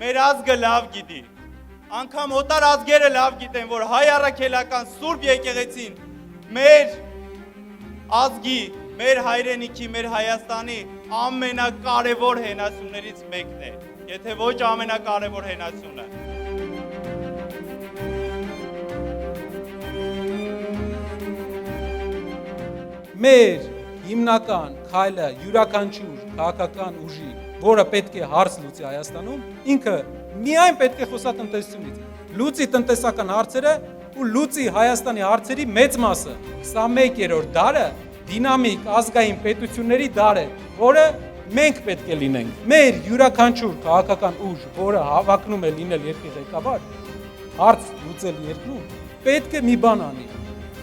մեր ազգը լավ գիտի, անգամ օտար ազգերը լավ գիտեն, որ հայ առաքելական Սուրբ եկեղեցին մեր ազգի, մեր հայրենիքի, մեր Հայաստանի ամենակարևոր հենասյուներից մեկն է, եթե ոչ ամենակարևոր հենասյունը։ Մեր հիմնական քայլը յուրաքանչյուր քաղաքական ուժի, որը պետք է հարց լուծի Հայաստանում, ինքը միայն պետք է խոսա տնտեսությունից։ Լուծի տնտեսական հարցերը ու լուծի Հայաստանի հարցերի մեծ մասը։ 21-րդ դարը դինամիկ ազգային պետությունների դար է, որը մենք պետք է լինենք։ Մեր յուրաքանչյուր քաղաքական ուժ, որը հավակնում է լինել երկրի ղեկավար, հարց լուծել երկրում, պետք է մի բան անի։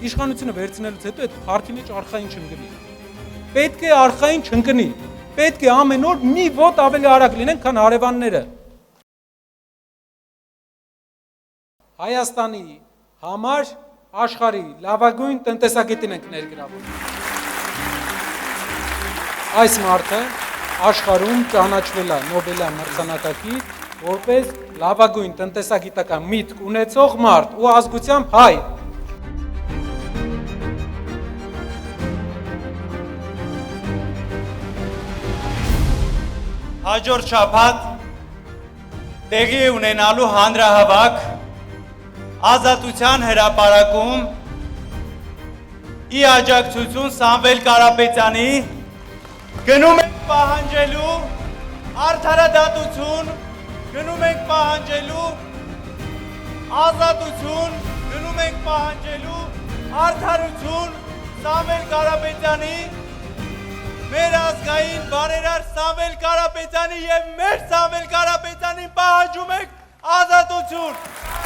Իշխանությունը վերցնելուց հետո այդ փառքի մեջ արխային չընկնի։ Պետք է արխային չընկնի։ Պետք է ամեն օր մի ոտ ավելի արագ լինենք, քան հարևանները։ Հայաստանի համար աշխարհի լավագույն տնտեսագետին ենք ներգրավում։ Այս մարդը աշխարհում ճանաչվել է Նոբելյան մրցանակակիր որպես լավագույն տնտեսագիտական միտք ունեցող մարդ ու ազգությամբ հայ։ Հաջորդ շաբաթ տեղի է ունենալու հանրահավաք Ազատության հրապարակում ի աջակցություն Սամվել Կարապետյանի գնում ենք պահանջելու արդարադատություն, գնում ենք պահանջելու ազատություն, գնում ենք պահանջելու արդարություն Սամվել Կարապետյանի, մեր ազգային բարերար Սամվել Կարապետյանի և մեր Սամվել Կարապետյանին պահանջում ենք ազատություն։